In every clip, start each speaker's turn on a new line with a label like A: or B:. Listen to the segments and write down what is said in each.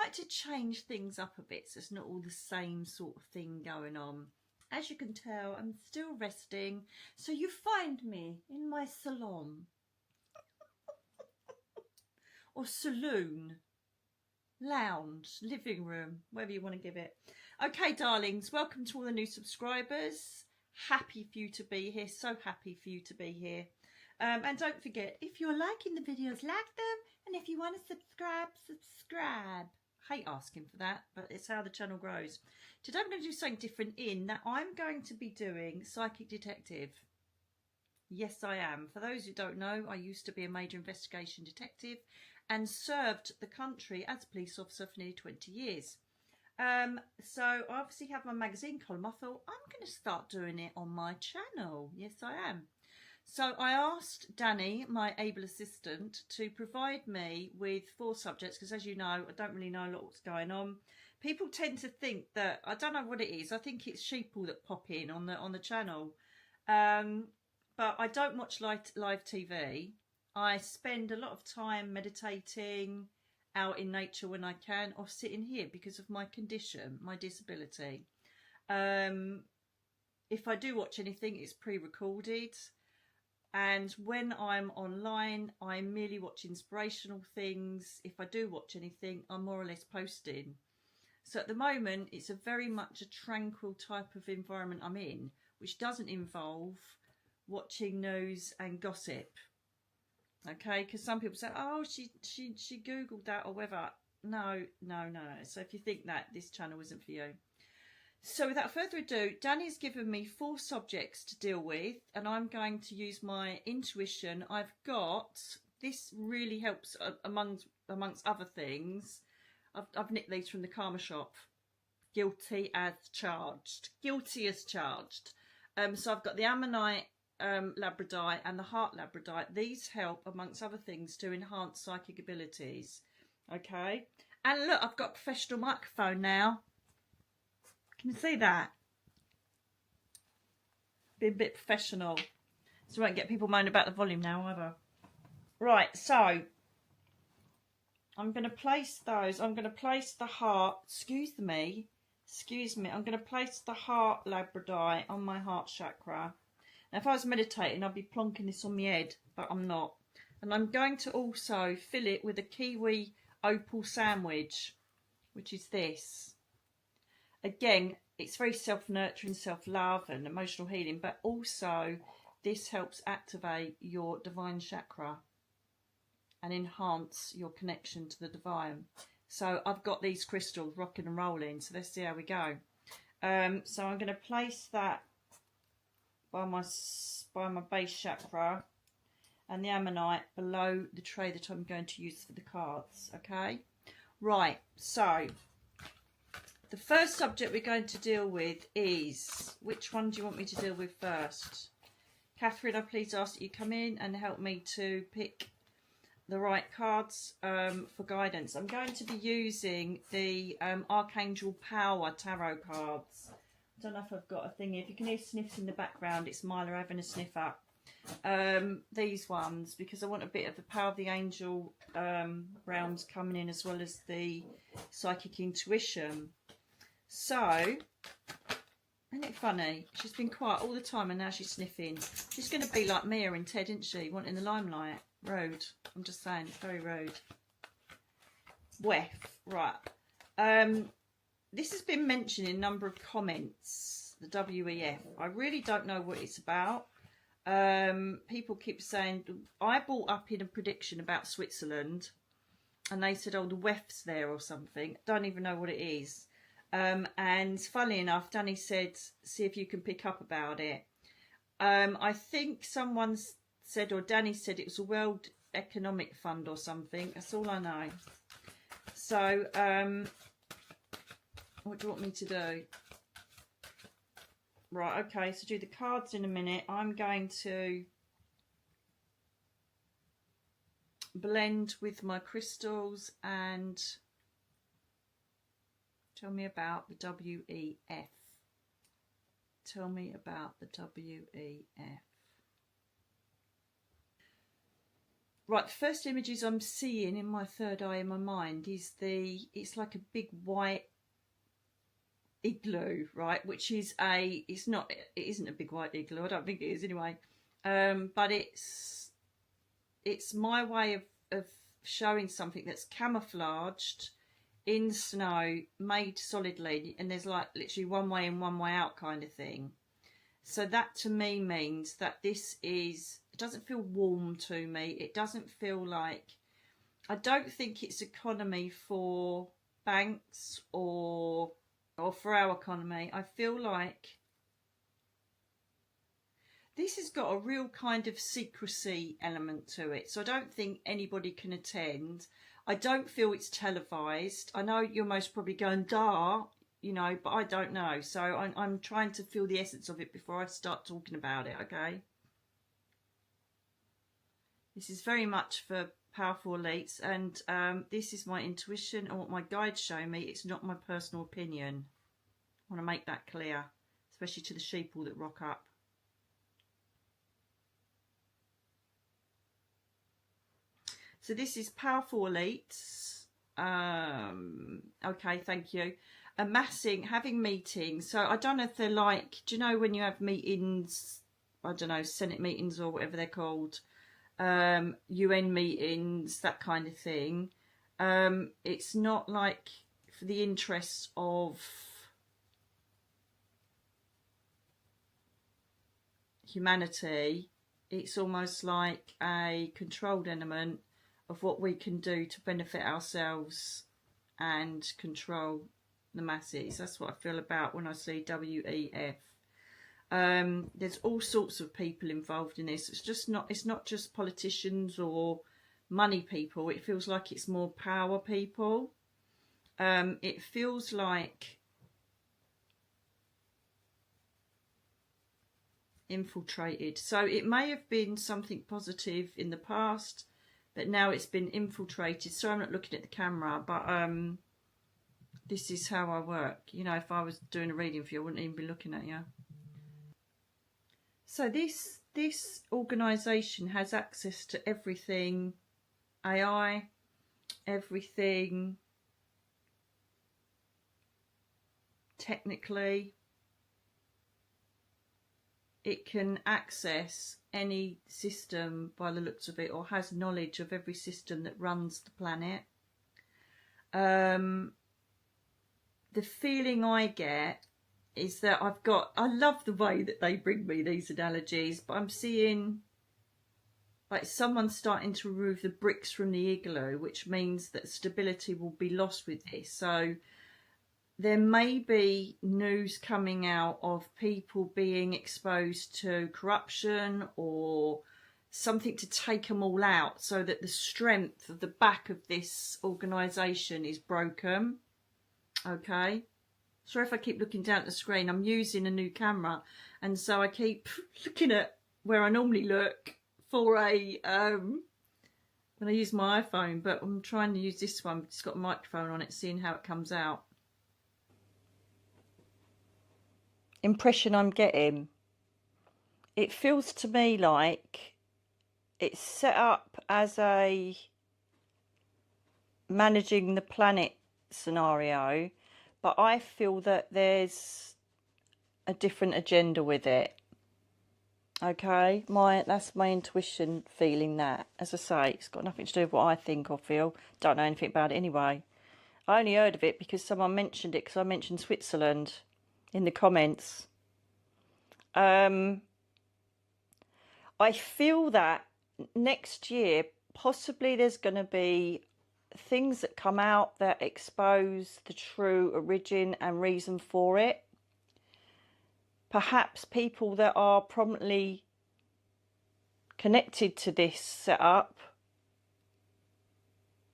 A: like to change things up a bit so it's not all the same sort of thing going on. As you can tell, I'm still resting, so you find me in my salon or saloon, lounge, living room, whatever you want to give it. Okay, darlings, welcome to all the new subscribers. Happy for you to be here, so happy for you to be here. And don't forget, if you're liking the videos, like them, and if you want to subscribe, subscribe. I hate asking for that, but it's how the channel grows. Today I'm going to do something different in that I'm going to be doing Psychic Detective. Yes, I am. For those who don't know, I used to be a major investigation detective and served the country as a police officer for nearly 20 years. So I obviously have my magazine column. I thought I'm going to start doing it on my channel. Yes, I am. So I asked Danny, my able assistant, to provide me with 4 subjects because, as you know, I don't really know a lot what's going on. People tend to think that, I don't know what it is. I think it's sheeple that pop in on the channel. But I don't watch live TV. I spend a lot of time meditating out in nature when I can, or sitting here because of my condition, my disability. If I do watch anything, it's pre-recorded. And when I'm online, I merely watch inspirational things. If I do watch anything, I'm more or less posting. So at the moment, it's a very much a tranquil type of environment I'm in, which doesn't involve watching news and gossip. Okay, because some people say, oh, she Googled that or whatever. No. So if you think that, this channel isn't for you. So without further ado, Danny's given me 4 subjects to deal with, and I'm going to use my intuition. I've got, this really helps amongst other things. I've nicked these from the Karma Shop. Guilty as charged. Guilty as charged. So I've got the Ammonite Labradorite and the Heart Labradorite. These help, amongst other things, to enhance psychic abilities. Okay. And look, I've got a professional microphone now. Can you see that? Be a bit professional. So I won't get people moaning about the volume now either. Right, so I'm going to place those. I'm going to place the heart. Excuse me. I'm going to place the Heart Labradorite on my heart chakra. Now, if I was meditating, I'd be plonking this on my head, but I'm not. And I'm going to also fill it with a kiwi opal sandwich, which is this. Again, it's very self-nurturing, self-love and emotional healing, but also this helps activate your divine chakra and enhance your connection to the divine. So I've got these crystals rocking and rolling, so let's see how we go. So I'm going to place that by my base chakra and the ammonite below the tray that I'm going to use for the cards. Okay, right, so the first subject we're going to deal with is, which one do you want me to deal with first? Catherine, I please ask that you come in and help me to pick the right cards for guidance. I'm going to be using the Archangel Power Tarot cards. I don't know if I've got a thing here. If you can hear sniffs in the background, it's Myla having a sniff up. These ones, because I want a bit of the power of the angel realms coming in, as well as the psychic intuition. So, isn't it funny? She's been quiet all the time and now she's sniffing. She's going to be like Mia and Ted, isn't she? Wanting the limelight. Rude. I'm just saying, it's very rude. WEF. Right. This has been mentioned in a number of comments, the WEF. I really don't know what it's about. People keep saying, I brought up in a prediction about Switzerland and they said, oh, the WEF's there or something. Don't even know what it is. And funnily enough, Danny said, see if you can pick up about it. I think someone said, or Danny said, it was a World Economic Fund or something. That's all I know. So, what do you want me to do? Right, okay, so do the cards in a minute. I'm going to blend with my crystals and tell me about the WEF. Tell me about the WEF. Right, the first images I'm seeing in my third eye in my mind is it's like a big white igloo, right? Which is it isn't a big white igloo. I don't think it is anyway. But it's my way of showing something that's camouflaged in snow, made solidly, and there's like literally one way in, one way out kind of thing. So that to me means that it doesn't feel warm to me. It doesn't feel like, I don't think it's economy for banks or for our economy. I feel like this has got a real kind of secrecy element to it. So I don't think anybody can attend. I don't feel it's televised. I know you're most probably going, duh, you know, but I don't know. So I'm trying to feel the essence of it before I start talking about it, okay? This is very much for powerful elites, and this is my intuition and what my guides show me. It's not my personal opinion. I want to make that clear, especially to the sheeple that rock up. So this is powerful elites. Okay, thank you. Amassing, having meetings. So I don't know if they're like, do you know when you have meetings, I don't know, Senate meetings or whatever they're called, UN meetings, that kind of thing. It's not like for the interests of humanity. It's almost like a controlled element of what we can do to benefit ourselves and control the masses. That's what I feel about when I see WEF. There's all sorts of people involved in this. It's not just politicians or money people. It feels like it's more power people. It feels like infiltrated. So it may have been something positive in the past, but now it's been infiltrated. So I'm not looking at the camera, but this is how I work. You know, if I was doing a reading for you, I wouldn't even be looking at you. So this organisation has access to everything AI, everything technically. It can access any system by the looks of it, or has knowledge of every system that runs the planet. The feeling I get is that I love the way that they bring me these analogies, but I'm seeing like someone starting to remove the bricks from the igloo, which means that stability will be lost with this. So there may be news coming out of people being exposed to corruption or something to take them all out, so that the strength of the back of this organisation is broken. Okay. Sorry if I keep looking down at the screen. I'm using a new camera, and so I keep looking at where I normally look for a when I use my iPhone, but I'm trying to use this one. It's got a microphone on it, seeing how it comes out. Impression I'm getting. It feels to me like it's set up as a managing the planet scenario, but I feel that there's a different agenda with it. Okay, that's my intuition feeling that. As I say, it's got nothing to do with what I think or feel. Don't know anything about it anyway. I only heard of it because someone mentioned it, because I mentioned Switzerland in the comments. I feel that next year possibly there's going to be things that come out that expose the true origin and reason for it. Perhaps people that are prominently connected to this setup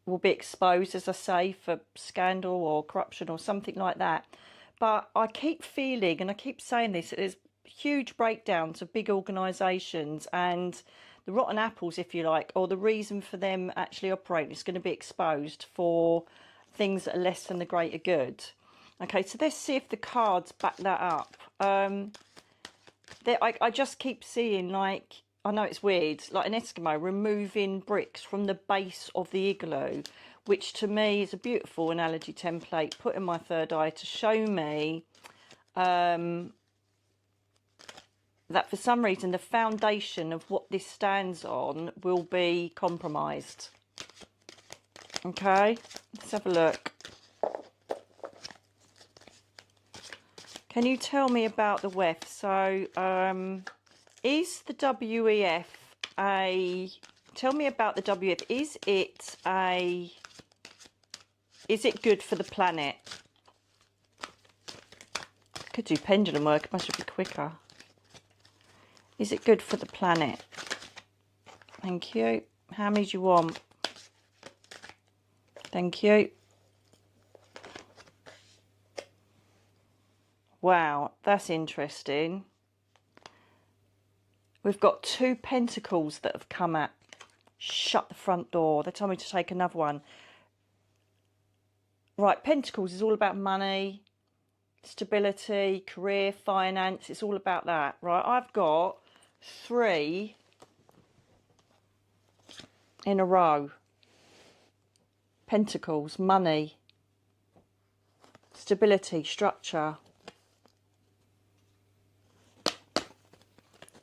A: will be exposed, as I say, for scandal or corruption or something like that. But I keep feeling, and I keep saying this, that there's huge breakdowns of big organisations, and the rotten apples, if you like, or the reason for them actually operating is going to be exposed for things that are less than the greater good. Okay, so let's see if the cards back that up. I just keep seeing, like, I know it's weird, like an Eskimo removing bricks from the base of the igloo, which to me is a beautiful analogy template put in my third eye to show me that for some reason the foundation of what this stands on will be compromised. Okay, let's have a look. Can you tell me about the WEF? So, is the WEF tell me about the WEF. Is it good for the planet? Could do pendulum work, it must be quicker. Is it good for the planet? Thank you. How many do you want? Thank you. Wow, that's interesting. We've got 2 pentacles that have come out. Shut the front door. They told me to take another one. Right, pentacles is all about money, stability, career, finance. It's all about that. Right, I've got 3 in a row. Pentacles, money, stability, structure.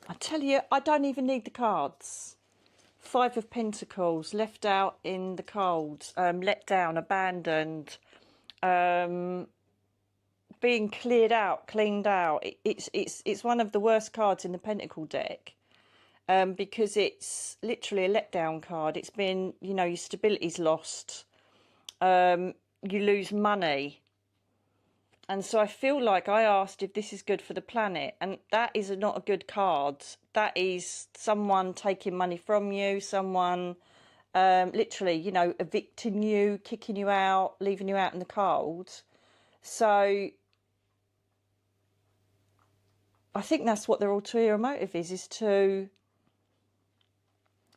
A: I tell you, I don't even need the cards. 5 of Pentacles, left out in the cold, let down, abandoned, being cleared out, cleaned out. It's one of the worst cards in the Pentacle deck, because it's literally a letdown card. It's been, you know, your stability's lost. You lose money. And so I feel like I asked if this is good for the planet, and that is not a good card. That is someone taking money from you, someone literally, you know, evicting you, kicking you out, leaving you out in the cold. So I think that's what their ulterior motive is to...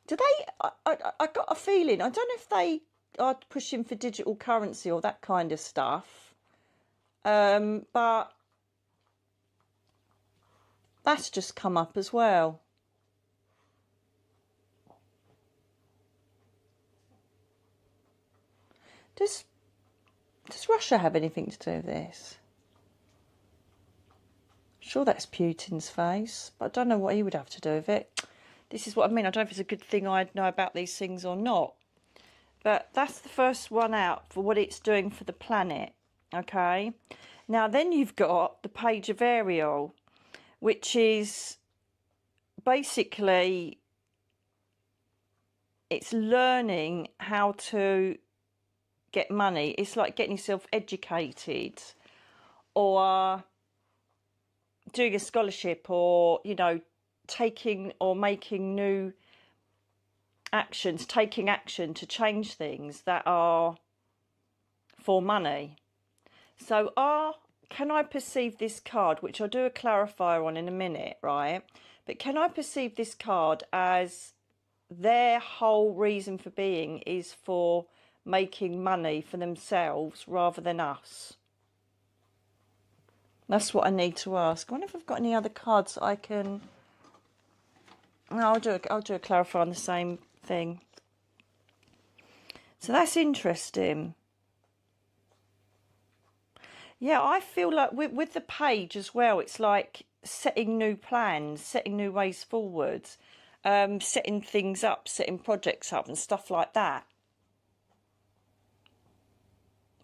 A: Do they... I got a feeling, I don't know if they are pushing for digital currency or that kind of stuff. But that's just come up as well. Does Russia have anything to do with this? Sure, that's Putin's face, but I don't know what he would have to do with it. This is what I mean. I don't know if it's a good thing I'd know about these things or not. But that's the first one out for what it's doing for the planet. Okay. Now, then you've got the Page of Ariel, which is basically, it's learning how to get money. It's like getting yourself educated, or doing a scholarship, or, you know, taking or making new actions, taking action to change things that are for money. So can I perceive this card, which I'll do a clarifier on in a minute, right? But can I perceive this card as their whole reason for being is for making money for themselves rather than us? That's what I need to ask. I wonder if I've got any other cards that I can... No, I'll do a clarifier on the same thing. So that's interesting. Yeah, I feel like with the Page as well, it's like setting new plans, setting new ways forwards, setting things up, setting projects up and stuff like that.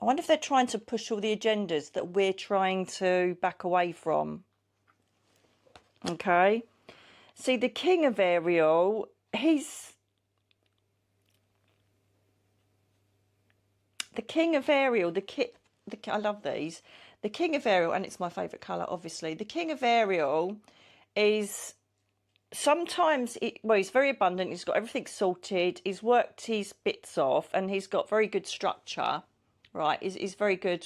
A: I wonder if they're trying to push all the agendas that we're trying to back away from. Okay. See, the King of Ariel, he's... The King of Ariel, I love these. The King of Ariel, and it's my favourite colour, obviously. The King of Ariel is sometimes, he's very abundant. He's got everything sorted. He's worked his bits off, and he's got very good structure, right? He's very good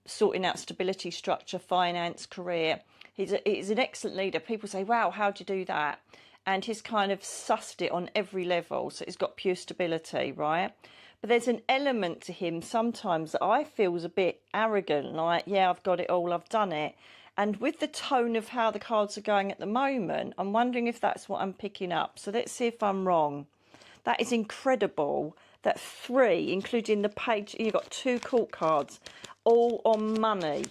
A: sorting out stability, structure, finance, career. He's an excellent leader. People say, wow, how'd you do that? And he's kind of sussed it on every level. So he's got pure stability, right? But there's an element to him sometimes that I feel is a bit arrogant, like, yeah, I've got it all, I've done it. And with the tone of how the cards are going at the moment, I'm wondering if that's what I'm picking up. So let's see if I'm wrong. That is incredible that 3, including the page, you've got 2 court cards, all on money.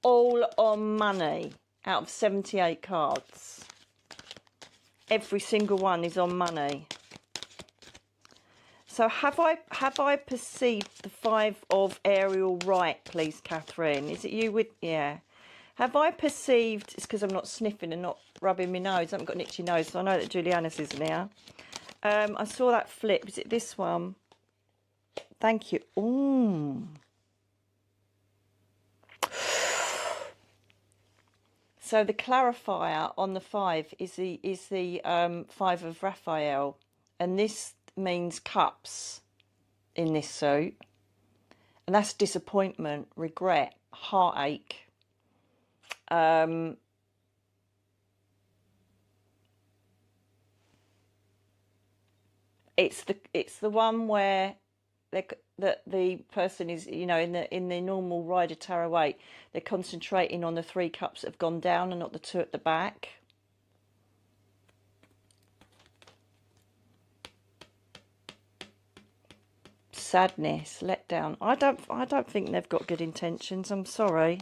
A: All on money out of 78 cards. Every single one is on money. So have I perceived the 5 of Ariel right, please, Catherine? Is it you with... Yeah. Have I perceived... It's because I'm not sniffing and not rubbing my nose. I haven't got an itchy nose, so I know that Juliana's isn't here. I saw that flip. Is it this one? Thank you. Ooh. So the clarifier on the 5 is the 5 of Raphael. And this means cups in this suit, and that's disappointment, regret, heartache. It's the one where that the person is, you know, in the normal Rider Tarot 8, they're concentrating on the 3 cups that have gone down and not the 2 at the back. Sadness, letdown. I don't think they've got good intentions. I'm sorry.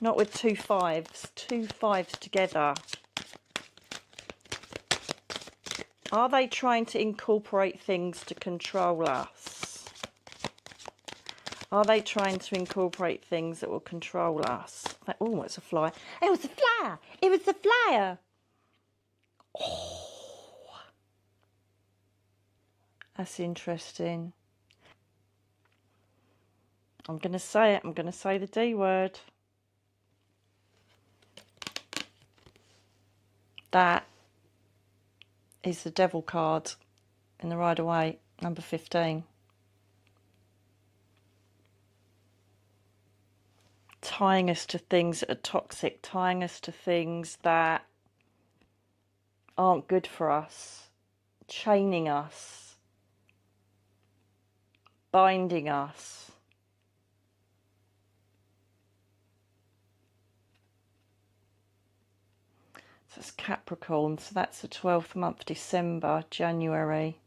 A: Not with 2 5s. 2 5s together. Are they trying to incorporate things to control us? Are they trying to incorporate things that will control us? Oh, it's a fly. It was a flyer. It was a flyer. Oh. That's interesting. I'm going to say it. I'm going to say the D word. That is the devil card in the Rider-Waite, number 15. Tying us to things that are toxic, tying us to things that aren't good for us, chaining us, binding us. So it's Capricorn, so that's the 12th month, December, January.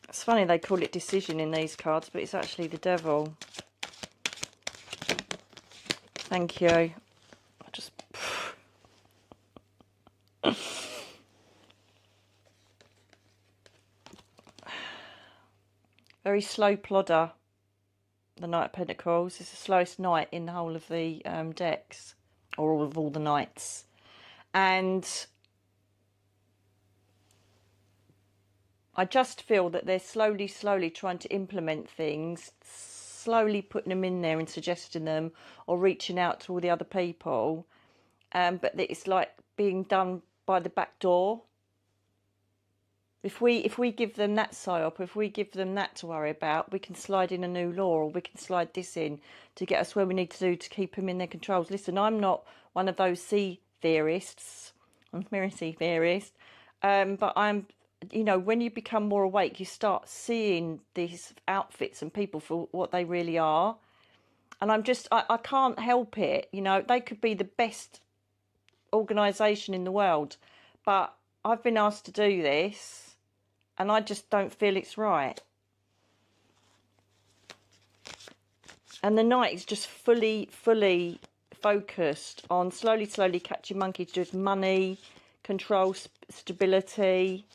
A: It's funny they call it decision in these cards, but it's actually the devil. Thank you. I just... Very slow plodder, the Knight of Pentacles. It's the slowest knight in the whole of the decks, or all of all the knights. And I just feel that they're slowly trying to implement things, slowly putting them in there and suggesting them, or reaching out to all the other people. But it's like being done by the back door. If we give them that psyop, if we give them that to worry about, we can slide in a new law, or we can slide this in to get us where we need to do to keep them in their controls. Listen, I'm not one of those sea theorists. I'm a sea theorist. But I'm, you know, when you become more awake, you start seeing these outfits and people for what they really are. And I can't help it. You know, they could be the best organisation in the world, but I've been asked to do this, and I just don't feel it's right. And the Knight is just fully focused on slowly catching monkey to do with money, control, stability.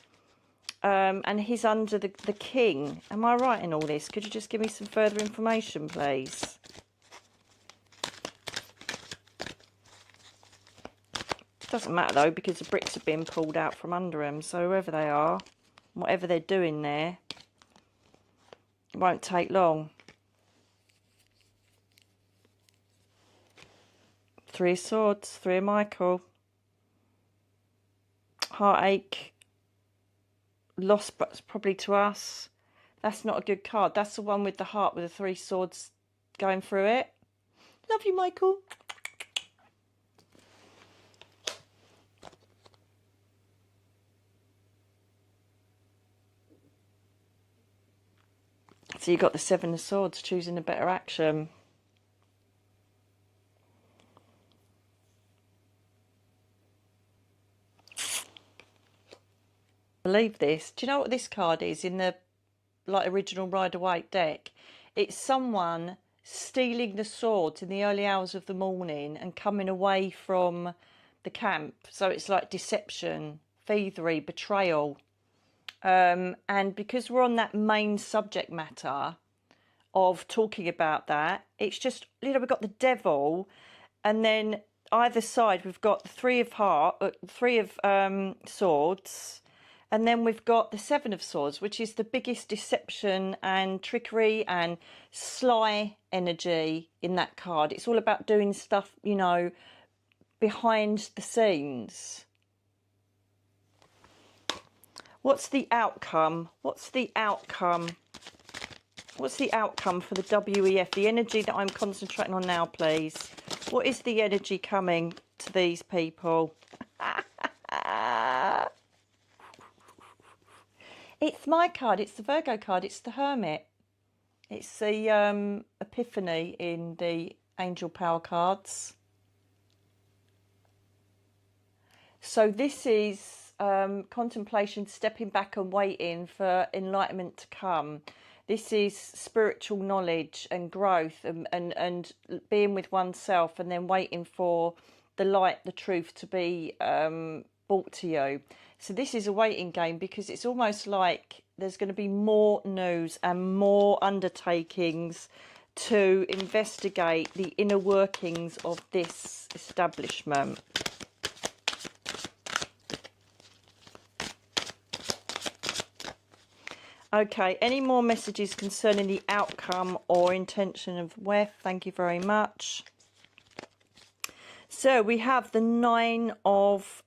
A: And he's under the king. Am I right in all this? Could you just give me some further information, please? Doesn't matter though, because the bricks are being pulled out from under him. So whoever they are, whatever they're doing there, it won't take long. 3 of Swords, 3 of Michael. Heartache. Loss, but probably to us. That's not a good card. That's the one with the heart with the 3 swords going through it. Love you, Michael. So you got the Seven of Swords, choosing a better action. Believe this. Do you know what this card is in the original Rider-Waite deck? It's someone stealing the swords in the early hours of the morning and coming away from the camp. So it's like deception, thievery, betrayal. And because we're on that main subject matter of talking about that, it's just, you know, we've got the devil, and then either side we've got the three of swords, and then we've got the Seven of Swords, which is the biggest deception and trickery and sly energy in that card. It's all about doing stuff, you know, behind the scenes. What's the outcome? What's the outcome? What's the outcome for the WEF? The energy that I'm concentrating on now, please. What is the energy coming to these people? It's my card. It's the Virgo card. It's the Hermit. It's the Epiphany in the Angel Power cards. So this is contemplation, stepping back and waiting for enlightenment to come. This is spiritual knowledge and growth, and being with oneself, and then waiting for the light, the truth to be brought to you. So this is a waiting game, because it's almost like there's going to be more news and more undertakings to investigate the inner workings of this establishment. Okay, any more messages concerning the outcome or intention of WEF? Thank you very much. So we have the Nine of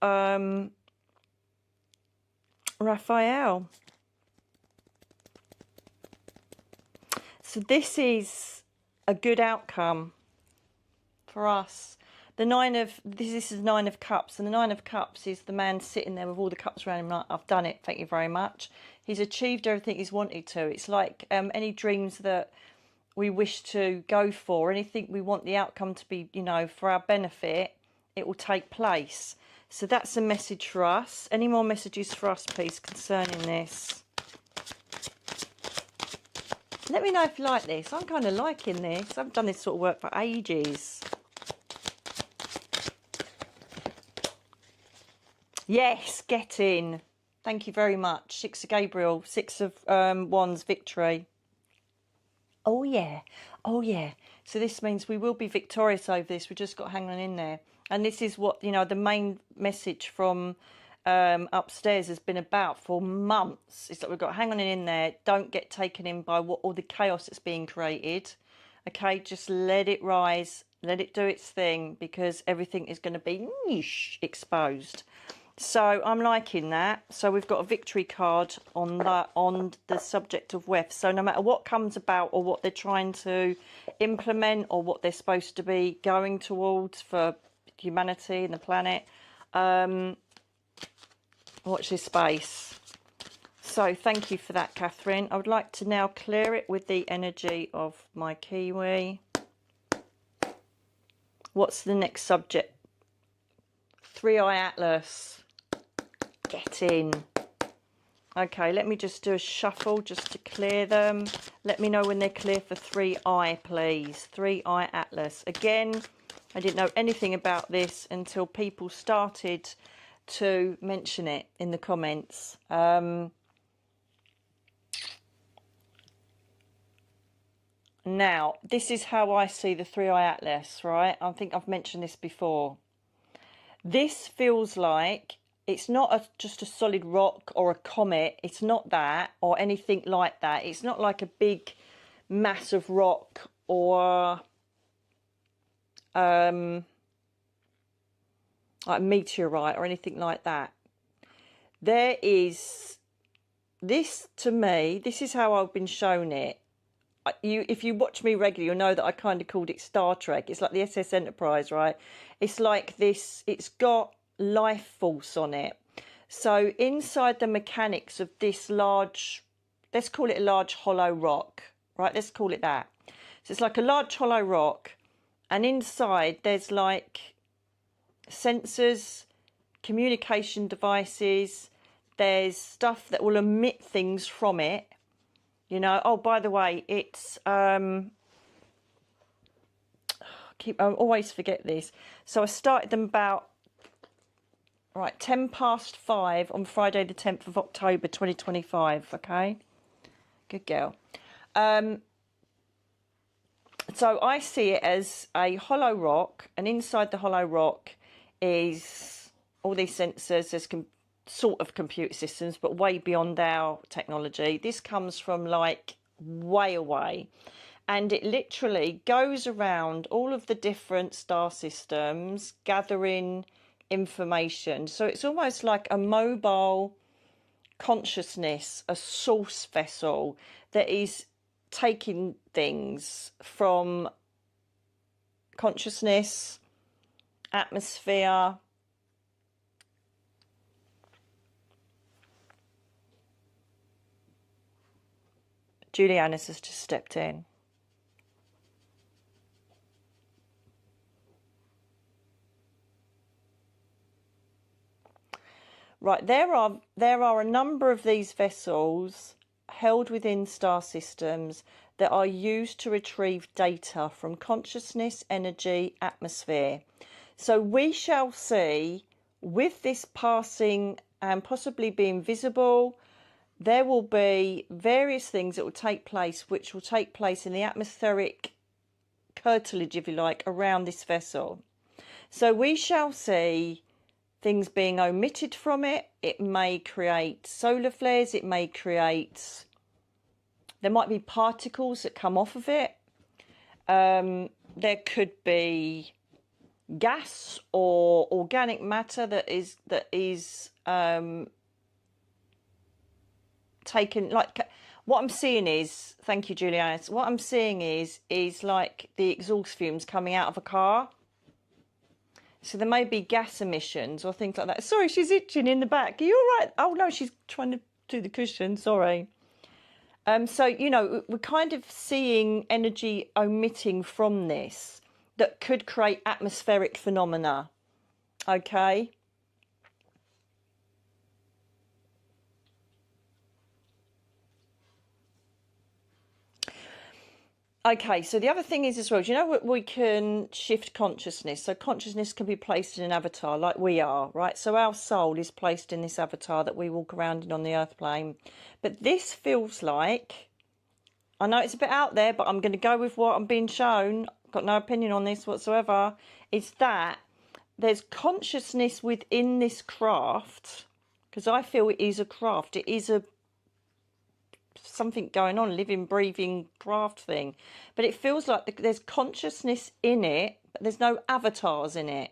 A: Raphael. So this is a good outcome for us. The this is the Nine of Cups, and the Nine of Cups is the man sitting there with all the cups around him like, I've done it, thank you very much. He's achieved everything he's wanted to. It's like any dreams that we wish to go for, anything we want the outcome to be, you know, for our benefit, it will take place. So that's a message for us. Any more messages for us, please, concerning this? Let me know if you like this. I'm kind of liking this. I've done this sort of work for ages. Yes, get in. Thank you very much. Six of Gabriel, Six of Wands, victory. Oh, yeah. Oh, yeah. So this means we will be victorious over this. We've just got to hang on in there. And this is what, you know, the main message from upstairs has been about for months. It's that we've got to hang on in there. Don't get taken in by all the chaos that's being created. Okay, just let it rise. Let it do its thing, because everything is going to be exposed. So I'm liking that. So we've got a victory card on the subject of WEF. So no matter what comes about, or what they're trying to implement, or what they're supposed to be going towards for humanity and the planet, watch this space. So thank you for that, Catherine. I would like to now clear it with the energy of my Kiwi. What's the next subject? Three-Eye Atlas. Get in. Okay, let me just do a shuffle just to clear them. Let me know when they're clear for Three-Eye, please. Three-Eye Atlas. Again, I didn't know anything about this until people started to mention it in the comments. Now, this is how I see the Three-Eye Atlas, right? I think I've mentioned this before. This feels like it's not just a solid rock or a comet. It's not that, or anything like that. It's not like a big mass of rock or like a meteorite or anything like that. There is this, to me, this is how I've been shown it. If you watch me regularly, you'll know that I kind of called it Star Trek. It's like the SS Enterprise, right? It's like this, it's got life force on it. So inside the mechanics of this large, let's call it a large hollow rock, right? Let's call it that. So it's like a large hollow rock, and inside there's like sensors, communication devices, there's stuff that will emit things from it, you know. Oh, by the way, it's I always forget this. So I started them about 5:10 on Friday the 10th of October 2025. Okay, good girl. So I see it as a hollow rock, and inside the hollow rock is all these sensors. There's sort of computer systems, but way beyond our technology. This comes from like way away, and it literally goes around all of the different star systems, gathering information. So it's almost like a mobile consciousness, a source vessel that is taking things from consciousness, atmosphere, Juliana's has just stepped in. Right, there are a number of these vessels held within star systems that are used to retrieve data from consciousness, energy, atmosphere. So we shall see, with this passing and possibly being visible, there will be various things that will take place, which will take place in the atmospheric curtilage, if you like, around this vessel. So we shall see things being omitted from it. It may create solar flares. It may create... There might be particles that come off of it. There could be gas or organic matter that is taken. Like, what I'm seeing is, thank you, Juliana. What I'm seeing is like the exhaust fumes coming out of a car. So there may be gas emissions or things like that. Sorry, she's itching in the back. Are you all right? Oh, no, she's trying to do the cushion. Sorry. So, you know, we're kind of seeing energy omitting from this that could create atmospheric phenomena. Okay? Okay, so the other thing is as well, do you know, we can shift consciousness. So consciousness can be placed in an avatar like we are, right? So our soul is placed in this avatar that we walk around in on the earth plane. But this feels like, I know it's a bit out there, but I'm going to go with what I'm being shown. I've got no opinion on this whatsoever. It's that there's consciousness within this craft, because I feel it is a craft. It is something going on, living, breathing craft thing. But it feels like there's consciousness in it, but there's no avatars in it.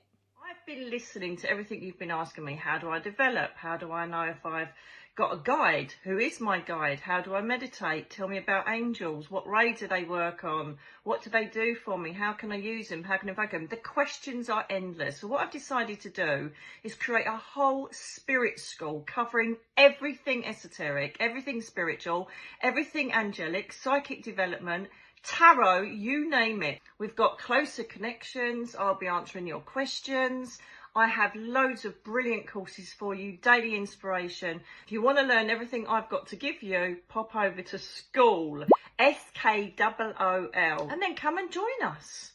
A: I've been listening to everything you've been asking me. How do I develop? How do I know if I've got a guide? Who is my guide? How do I meditate? Tell me about angels. What ray do they work on? What do they do for me? How can I use them? How can I invoke them? The questions are endless. So what I've decided to do is create a whole spirit school covering everything esoteric, everything spiritual, everything angelic, psychic development, tarot, you name it. We've got closer connections. I'll be answering your questions. I have loads of brilliant courses for you, daily inspiration. If you want to learn everything I've got to give you, pop over to school, SKOOL, and then come and join us.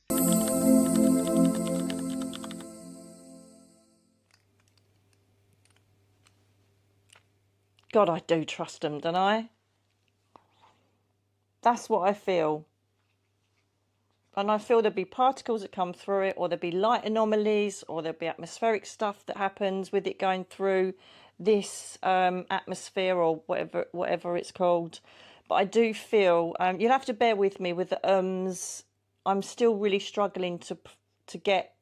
A: God, I do trust them, don't I? That's what I feel. And I feel there'll be particles that come through it, or there'll be light anomalies, or there'll be atmospheric stuff that happens with it going through this atmosphere, or whatever it's called. But I do feel, you'll have to bear with me with the ums. I'm still really struggling to get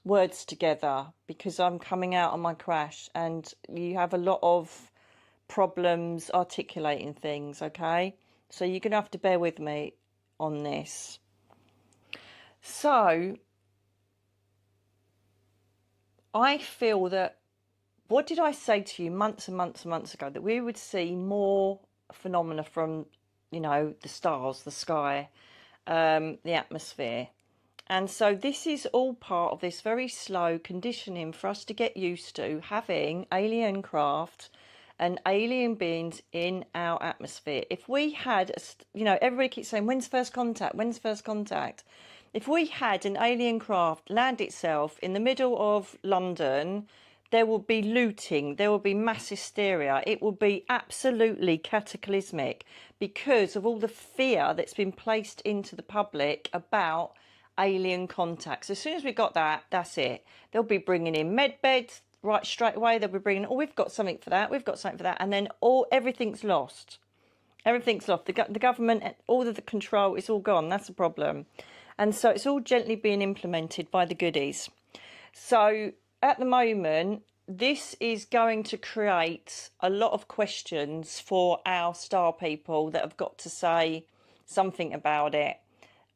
A: words together because I'm coming out on my crash, and you have a lot of problems articulating things, okay? So you're going to have to bear with me on this. So, I feel that, what did I say to you months and months and months ago? That we would see more phenomena from you know, the stars, the sky, the atmosphere. And so this is all part of this very slow conditioning for us to get used to having alien craft and alien beings in our atmosphere. If we had, you know, everybody keeps saying, when's first contact? When's first contact? If we had an alien craft land itself in the middle of London, there would be looting, there would be mass hysteria. It would be absolutely cataclysmic because of all the fear that's been placed into the public about alien contacts. As soon as we got that, that's it. They'll be bringing in med beds right straight away. They'll be bringing, oh, we've got something for that, we've got something for that, and then everything's lost. Everything's lost. The government, all of the control is all gone. That's the problem. And so it's all gently being implemented by the goodies. So at the moment, this is going to create a lot of questions for our star people that have got to say something about it.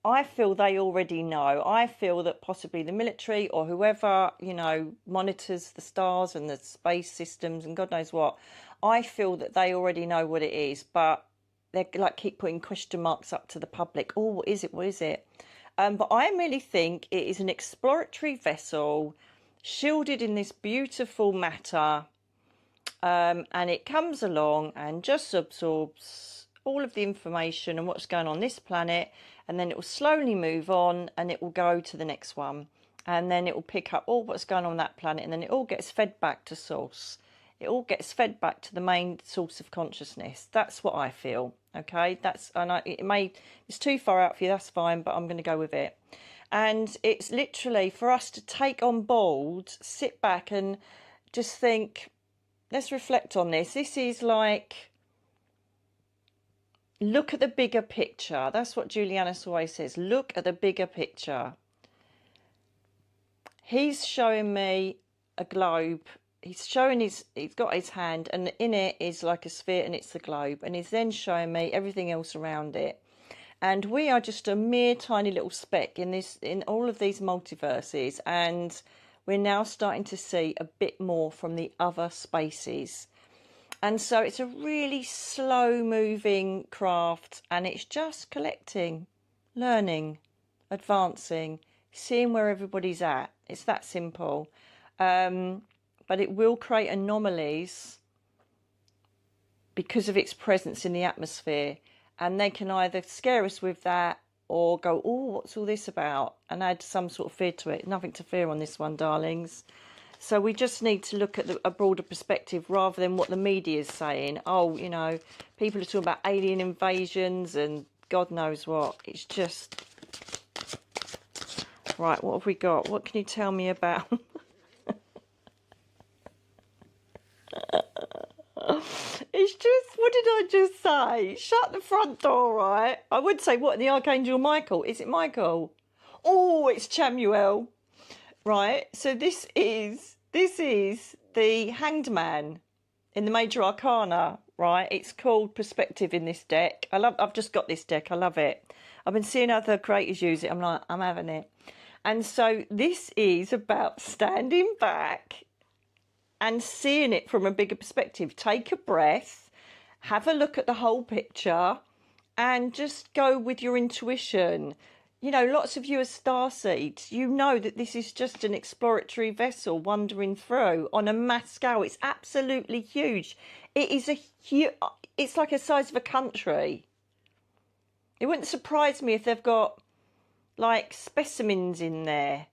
A: I feel they already know. I feel that possibly the military or whoever, you know, monitors the stars and the space systems and God knows what, I feel that they already know what it is, but they like keep putting question marks up to the public. Oh, what is it? What is it? But I really think it is an exploratory vessel shielded in this beautiful matter, and it comes along and just absorbs all of the information and what's going on this planet, and then it will slowly move on and it will go to the next one, and then it will pick up all what's going on that planet, and then it all gets fed back to source. It all gets fed back to the main source of consciousness. That's what I feel. Okay, it's too far out for you, that's fine, but I'm going to go with it. And it's literally for us to take on board, sit back and just think, let's reflect on this. This is like, look at the bigger picture. That's what Julianus always says. Look at the bigger picture. He's showing me a globe. He's got his hand, and in it is like a sphere, and it's the globe. And he's then showing me everything else around it. And we are just a mere tiny little speck in all of these multiverses. And we're now starting to see a bit more from the other spaces. And so it's a really slow moving craft, and it's just collecting, learning, advancing, seeing where everybody's at. It's that simple. But it will create anomalies because of its presence in the atmosphere. And they can either scare us with that or go, oh, what's all this about? And add some sort of fear to it. Nothing to fear on this one, darlings. So we just need to look at a broader perspective rather than what the media is saying. Oh, you know, people are talking about alien invasions and God knows what. It's just... Right, what have we got? What can you tell me about... It's just, what did I just say? Shut the front door, right? I would say, what, the Archangel Michael? Is it Michael? Oh, it's Chamuel. Right, so this is the Hanged Man in the Major Arcana, right? It's called Perspective in this deck. I've just got this deck, I love it. I've been seeing other creators use it, I'm like, I'm having it. And so this is about standing back and seeing it from a bigger perspective. Take a breath, have a look at the whole picture, and just go with your intuition. You know, lots of you are starseeds. You know that this is just an exploratory vessel wandering through on a mass scale. It's absolutely huge. It is it's like the size of a country. It wouldn't surprise me if they've got like specimens in there,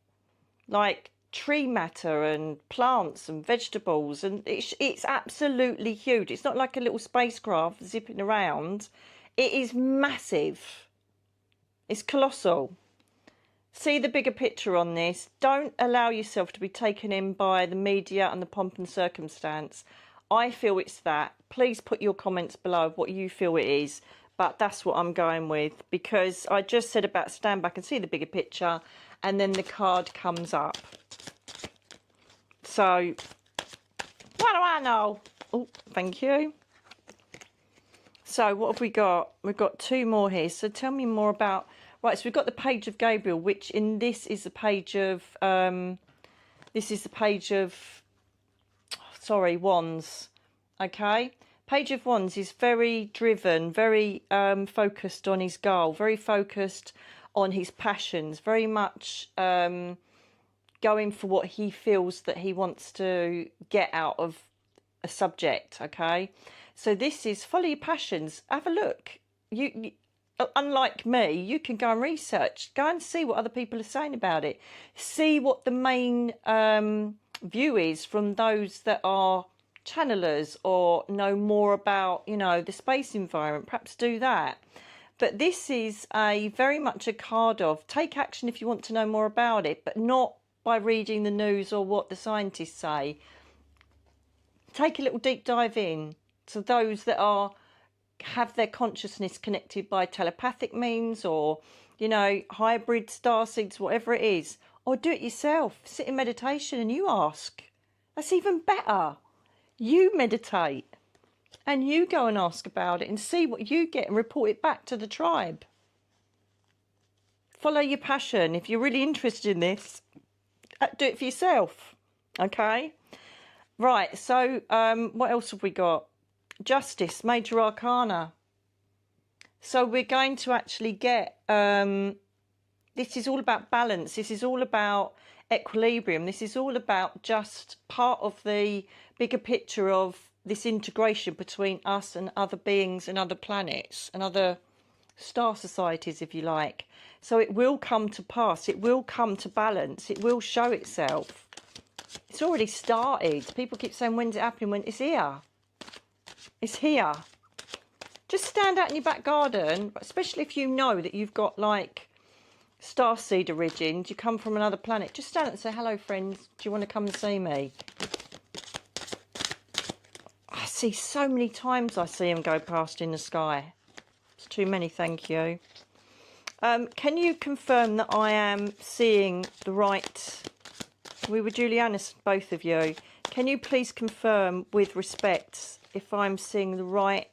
A: like tree matter and plants and vegetables, and it's absolutely huge. It's not like a little spacecraft zipping around. It is massive. It's colossal. See the bigger picture on this. Don't allow yourself to be taken in by the media and the pomp and circumstance. I feel it's that. Please put your comments below of what you feel it is, but that's what I'm going with, because I just said about stand back and see the bigger picture, and then the card comes up. So, what do I know? Oh, thank you. So, what have we got? We've got two more here. So, tell me more about... Right, so we've got the Page of Gabriel, which in this is the page of... Wands. Okay? Page of Wands is very driven, very focused on his goal, very focused on his passions, very much going for what he feels that he wants to get out of a subject, okay? So this is follow your passions. Have a look. You unlike me, you can go and research. Go and see what other people are saying about it. See what the main view is from those that are channelers or know more about, you know, the space environment. Perhaps do that. But this is a very much a card of take action if you want to know more about it, but not by reading the news or what the scientists say. Take a little deep dive in to those that have their consciousness connected by telepathic means, or, you know, hybrid starseeds, whatever it is. Or do it yourself. Sit in meditation and you ask. That's even better. You meditate and you go and ask about it and see what you get and report it back to the tribe. Follow your passion. If you're really interested in this, do it for yourself. Okay? Right, so what else have we got? Justice, Major Arcana. So we're going to actually get, this is all about balance. This is all about equilibrium. This is all about just part of the bigger picture of this integration between us and other beings and other planets and other star societies, if you like. So it will come to pass. It will come to balance. It will show itself. It's already started. People keep saying, when's it happening? When it's here. It's here. Just stand out in your back garden, especially if you know that you've got like starseed origins, you come from another planet. Just stand out and say, hello friends, do you want to come and see me? I see so many times I see them go past in the sky. It's too many, thank you. Can you confirm that I am seeing the right... We were Julianas, both of you. Can you please confirm with respect if I'm seeing the right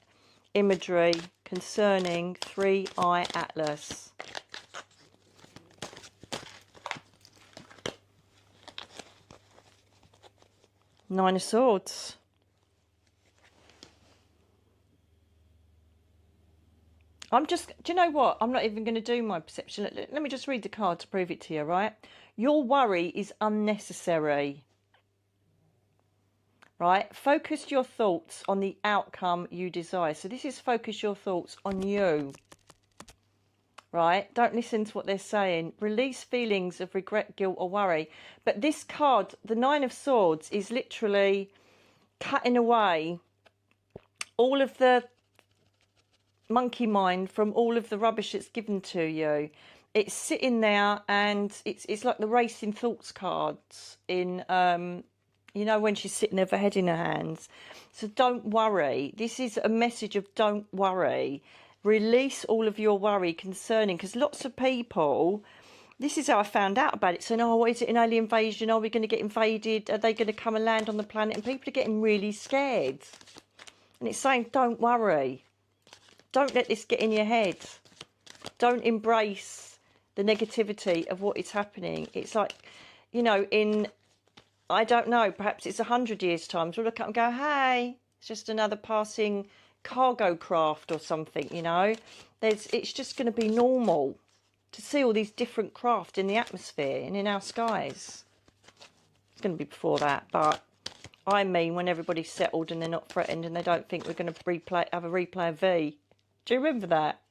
A: imagery concerning 3-Eye Atlas? Nine of Swords. Do you know what? I'm not even going to do my perception. Let me just read the card to prove it to you, right? Your worry is unnecessary. Right? Focus your thoughts on the outcome you desire. So this is focus your thoughts on you. Right? Don't listen to what they're saying. Release feelings of regret, guilt or worry. But this card, the Nine of Swords, is literally cutting away all of the monkey mind from all of the rubbish that's given to you. It's sitting there and it's like the racing thoughts cards in... you know, when she's sitting there with her head in her hands. So don't worry. This is a message of don't worry. Release all of your worry concerning, because lots of people, this is how I found out about it, saying, oh, is it an alien invasion? Are we going to get invaded? Are they going to come and land on the planet? And people are getting really scared. And it's saying, don't worry. Don't let this get in your head. Don't embrace the negativity of what is happening. It's like, you know, in... I don't know, perhaps it's 100 years' time. So we'll look up and go, hey, it's just another passing cargo craft or something, you know. It's just going to be normal to see all these different craft in the atmosphere and in our skies. It's going to be before that, but I mean when everybody's settled and they're not threatened and they don't think we're going to have a replay of V. Do you remember that?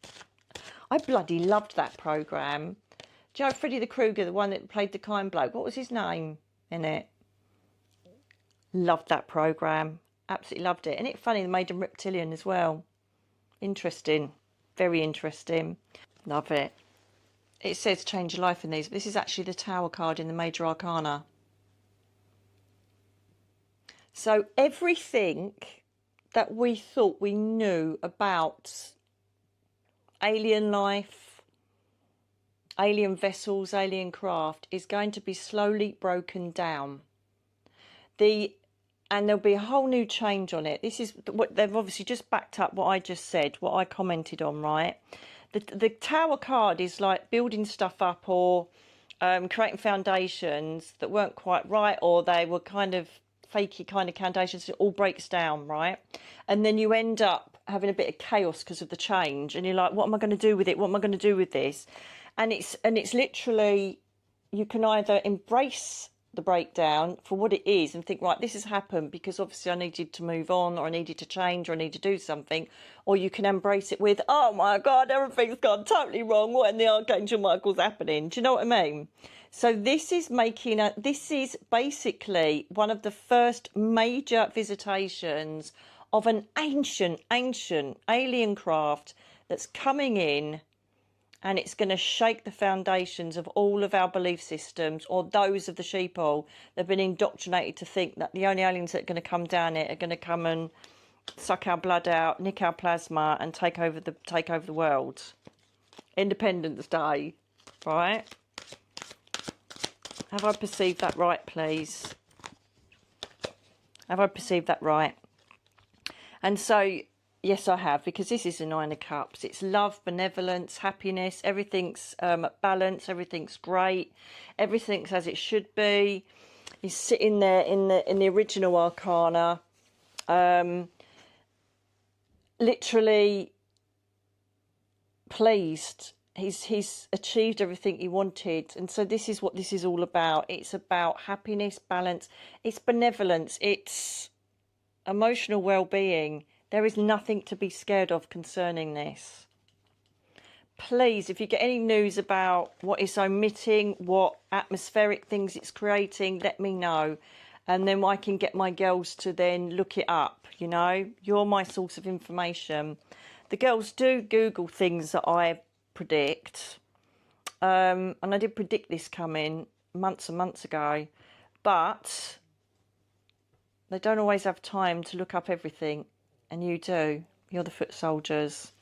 A: I bloody loved that programme. Do you know Freddy the Krueger, the one that played the kind bloke? What was his name in it? Loved that programme. Absolutely loved it. And it's funny, they made him reptilian as well. Interesting. Very interesting. Love it. It says change your life in these. This is actually the Tower card in the Major Arcana. So everything that we thought we knew about alien life, alien vessels, alien craft is going to be slowly broken down. And there'll be a whole new change on it. This is what they've obviously just backed up what I just said, what I commented on, right? The Tower card is like building stuff up or creating foundations that weren't quite right, or they were kind of fakey kind of foundations, it all breaks down, right? And then you end up having a bit of chaos because of the change, and you're like, what am I going to do with it? What am I going to do with this? And it's literally, you can either embrace the breakdown for what it is and think, right, this has happened because obviously I needed to move on, or I needed to change, or I need to do something, or you can embrace it with, oh my God, everything's gone totally wrong, what in the Archangel Michael's happening? Do you know what I mean? So this is this is basically one of the first major visitations of an ancient alien craft that's coming in, and it's going to shake the foundations of all of our belief systems, or those of the sheeple that have been indoctrinated to think that the only aliens that are going to come down it are going to come and suck our blood out, nick our plasma, and take over the world. Independence Day, right? Have I perceived that right, please? Have I perceived that right? And so, yes, I have, because this is the Nine of Cups. It's love, benevolence, happiness. Everything's at balance. Everything's great. Everything's as it should be. He's sitting there in the original arcana, literally pleased. He's achieved everything he wanted, and so this is what this is all about. It's about happiness, balance. It's benevolence. It's emotional well-being. There is nothing to be scared of concerning this. Please, if you get any news about what it's omitting, what atmospheric things it's creating, let me know. And then I can get my girls to then look it up, you know. You're my source of information. The girls do Google things that I predict. And I did predict this coming months and months ago. But they don't always have time to look up everything. And you do. You're the foot soldiers.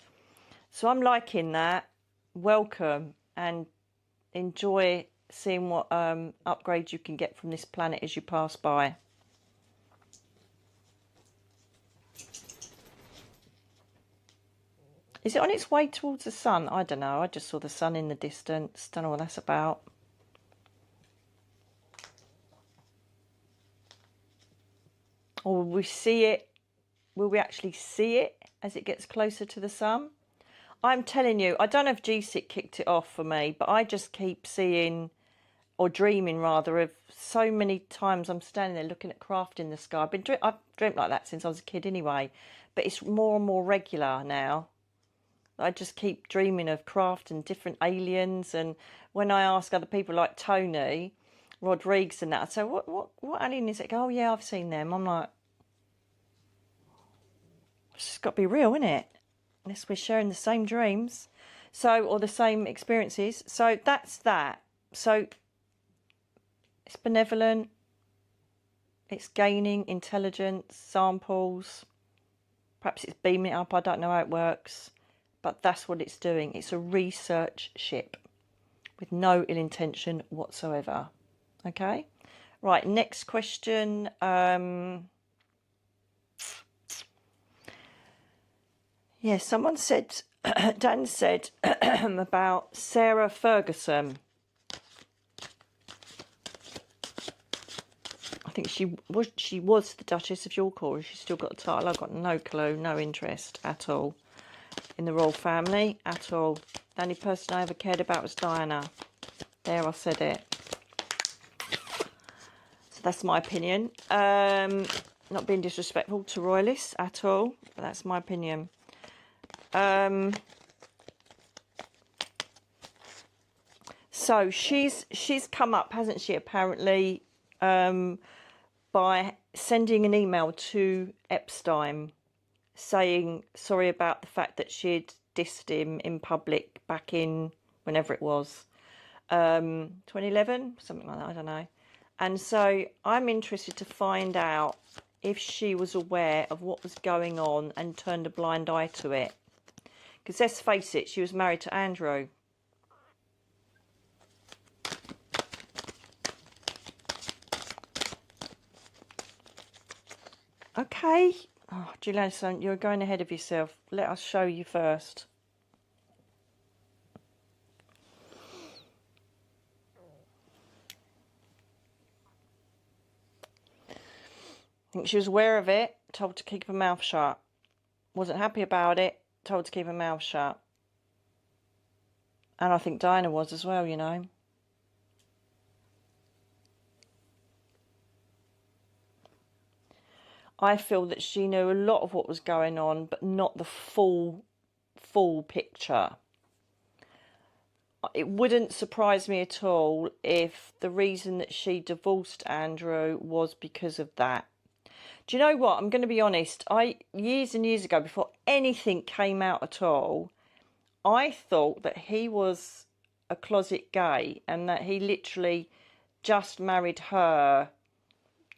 A: So I'm liking that. Welcome, and enjoy seeing what upgrades you can get from this planet as you pass by. Is it on its way towards the sun? I don't know. I just saw the sun in the distance. Don't know what that's about. Or will we see it? Will we actually see it as it gets closer to the sun? I'm telling you, I don't know if GSIC kicked it off for me, but I just keep seeing, or dreaming rather, of so many times I'm standing there looking at craft in the sky. I've dreamt like that since I was a kid anyway, but it's more and more regular now. I just keep dreaming of craft and different aliens, and when I ask other people like Tony Rodriguez and that, I say, what alien is it? Oh yeah, I've seen them. I'm like, it's just got to be real, isn't it? Unless we're sharing the same dreams, or the same experiences. So that's that. So it's benevolent. It's gaining intelligence, samples. Perhaps it's beaming it up. I don't know how it works. But that's what it's doing. It's a research ship with no ill intention whatsoever. Okay? Right, next question. Yeah, someone said, Dan said about Sarah Ferguson. I think she was the Duchess of York, or she's still got a title. I've got no clue, no interest at all in the royal family at all. The only person I ever cared about was Diana. There, I said it. So that's my opinion. Not being disrespectful to royalists at all, but that's my opinion. So she's come up, hasn't she, apparently, by sending an email to Epstein saying sorry about the fact that she'd dissed him in public back in whenever it was, 2011, something like that, I don't know. And so I'm interested to find out if she was aware of what was going on and turned a blind eye to it. Because let's face it, she was married to Andrew. Okay. Oh, Julian, you're going ahead of yourself. Let us show you first. think she was aware of it, told to keep her mouth shut. Wasn't happy about it, told to keep her mouth shut. And I think Diana was as well, you know. I feel that she knew a lot of what was going on, but not the full picture. It wouldn't surprise me at all if the reason that she divorced Andrew was because of that. Do you know what? I'm going to be honest. Years and years ago, before anything came out at all, I thought that he was a closet gay and that he literally just married her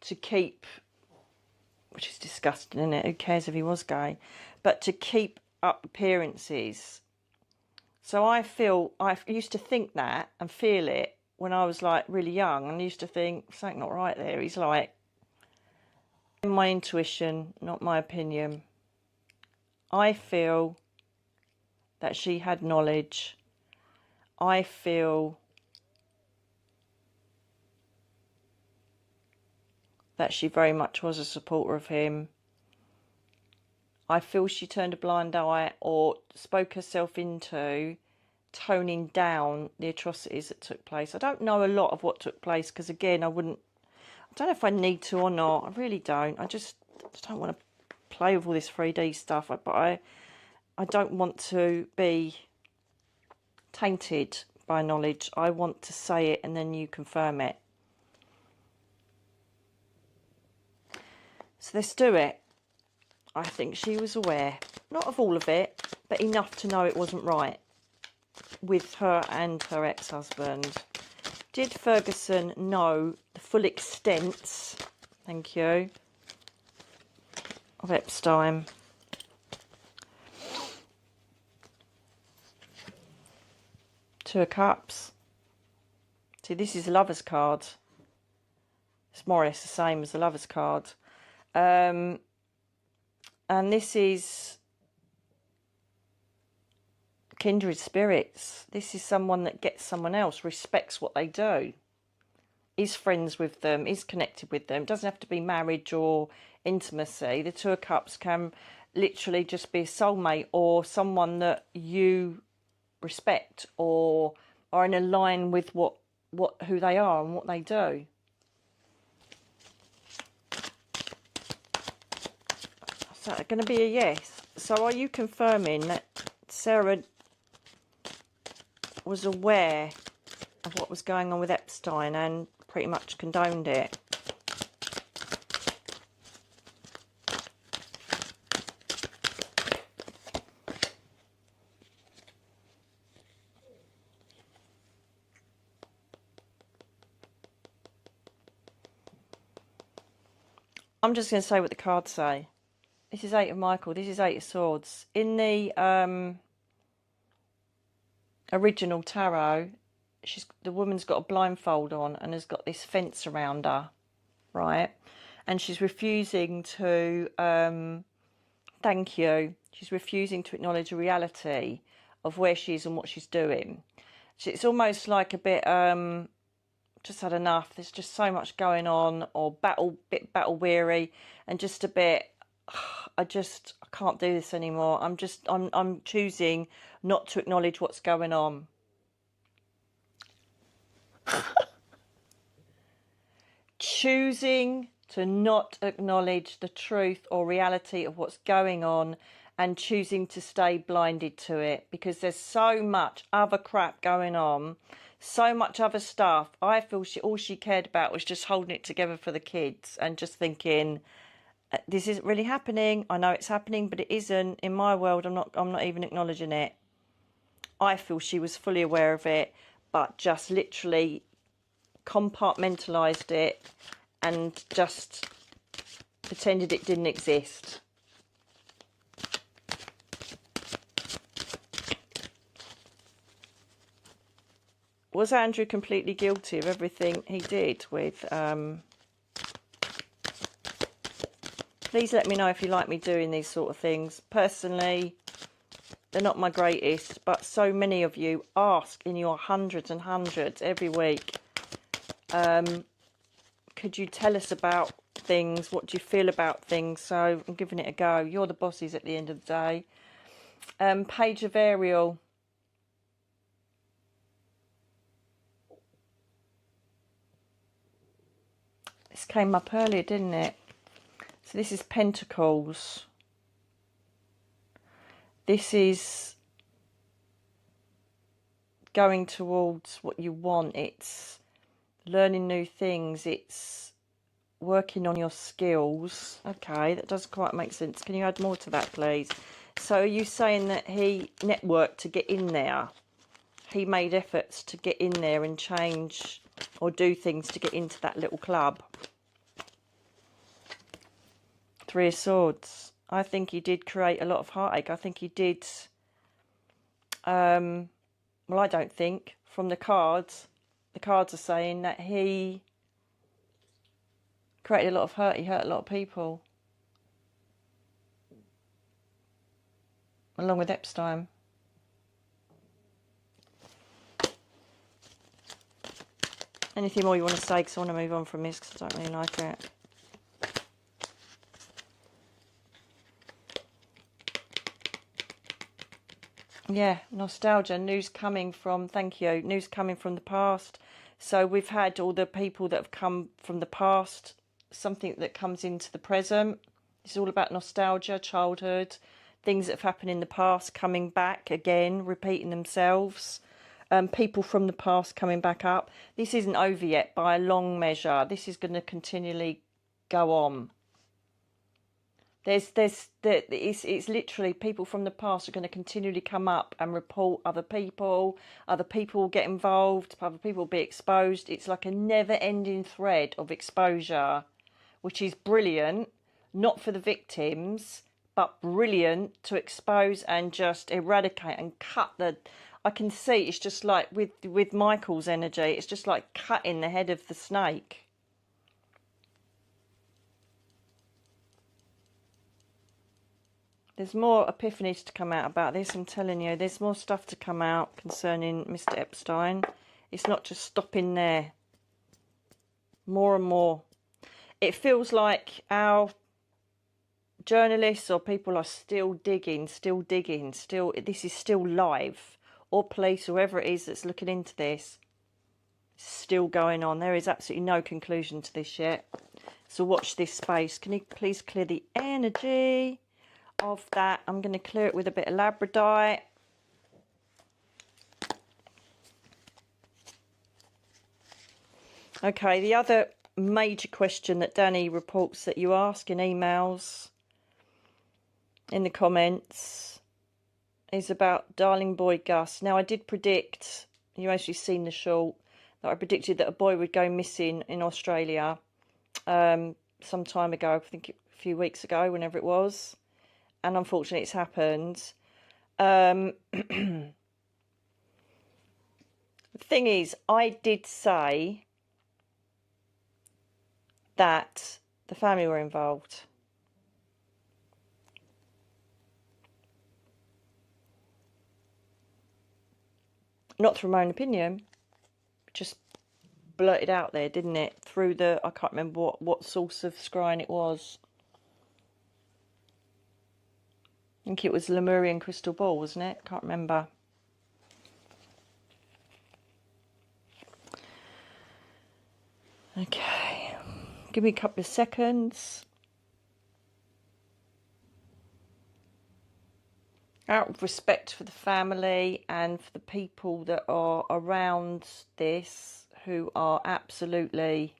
A: to keep, which is disgusting, isn't it? Who cares if he was gay? But to keep up appearances. So I used to think that and feel it when I was like really young, and I used to think, something not right there. He's like, my intuition, not my opinion. I feel that she had knowledge. I feel that she very much was a supporter of him. I feel she turned a blind eye or spoke herself into toning down the atrocities that took place. I don't know a lot of what took place because, again, I don't know if I need to or not. I really don't. I just don't want to play with all this 3D stuff. But I don't want to be tainted by knowledge. I want to say it and then you confirm it. So let's do it. I think she was aware, not of all of it, but enough to know it wasn't right with her and her ex-husband. Did Ferguson know the full extent, thank you, of Epstein? Two of Cups. See, this is a lover's card. It's more or less the same as the lover's card. And this is kindred spirits. This is someone that gets someone else, respects what they do, is friends with them, is connected with them. It doesn't have to be marriage or intimacy. The Two of Cups can literally just be a soulmate or someone that you respect or are in a line with who they are and what they do. So it's going to be a yes. So are you confirming that Sarah was aware of what was going on with Epstein and pretty much condoned it? I'm just going to say what the cards say. This is Eight of Michael. This is Eight of Swords. In the original tarot, the woman's got a blindfold on and has got this fence around her, right? And she's refusing to, thank you, she's refusing to acknowledge the reality of where she is and what she's doing. So it's almost like a bit, just had enough. There's just so much going on, or battle weary, and just a bit, I can't do this anymore. I'm choosing not to acknowledge what's going on. Choosing to not acknowledge the truth or reality of what's going on and choosing to stay blinded to it because there's so much other crap going on, so much other stuff. I feel all she cared about was just holding it together for the kids and just thinking, this isn't really happening. I know it's happening, but it isn't. In my world, I'm not even acknowledging it. I feel she was fully aware of it, but just literally compartmentalised it and just pretended it didn't exist. Was Andrew completely guilty of everything he did with... Please let me know if you like me doing these sort of things. Personally, they're not my greatest, but so many of you ask in your hundreds and hundreds every week, could you tell us about things? What do you feel about things? So I'm giving it a go. You're the bosses at the end of the day. Page of Ariel. This came up earlier, didn't it? So this is Pentacles. This is going towards what you want. It's learning new things. It's working on your skills. Okay, that doesn't quite make sense. Can you add more to that, please? So are you saying that he networked to get in there? He made efforts to get in there and change or do things to get into that little club? Three of Swords. I think he did create a lot of heartache. I think he did. Well, I don't think. From the cards are saying that he created a lot of hurt. He hurt a lot of people. Along with Epstein. Anything more you want to say? Because I want to move on from this because I don't really like it. Yeah, nostalgia, news coming from, thank you, news coming from the past. So we've had all the people that have come from the past, something that comes into the present. It's all about nostalgia, childhood, things that have happened in the past coming back again, repeating themselves. People from the past coming back up. This isn't over yet by a long measure. This is going to continually go on. It's literally people from the past are going to continually come up and report other people will get involved, other people will be exposed. It's like a never-ending thread of exposure, which is brilliant, not for the victims, but brilliant to expose and just eradicate and cut the... I can see it's just like with Michael's energy, it's just like cutting the head of the snake. There's more epiphanies to come out about this, I'm telling you. There's more stuff to come out concerning Mr. Epstein. It's not just stopping there. More and more. It feels like our journalists or people are still digging. This is still live. Or police, whoever it is that's looking into this. It's still going on. There is absolutely no conclusion to this yet. So watch this space. Can you please clear the energy of that? I'm going to clear it with a bit of labradorite. Okay, the other major question that Danny reports that you ask in emails, in the comments, is about darling boy Gus. Now, I did predict, you actually seen the short, that I predicted that a boy would go missing in Australia some time ago, I think a few weeks ago, whenever it was. And unfortunately it's happened. The thing is, I did say that the family were involved. Not through my own opinion, just blurted out there, didn't it? Through the, I can't remember what source of scrying it was. I think it was Lemurian Crystal Ball, wasn't it? Can't remember. Okay. Give me a couple of seconds. Out of respect for the family and for the people that are around this, who are absolutely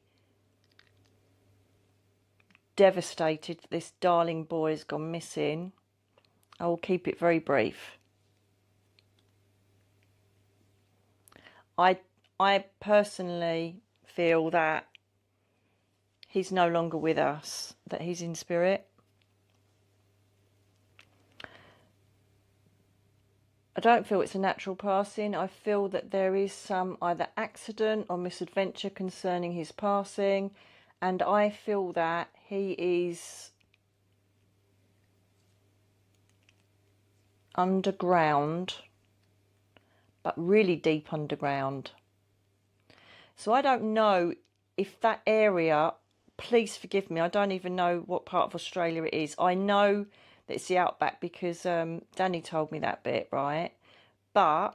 A: devastated that this darling boy has gone missing, I will keep it very brief. I personally feel that he's no longer with us, that he's in spirit. I don't feel it's a natural passing. I feel that there is some either accident or misadventure concerning his passing, and I feel that he is underground, but really deep underground. So I don't know if that area please forgive me. I don't even know what part of Australia it is. I know that it's the outback because Danny told me that bit, right? But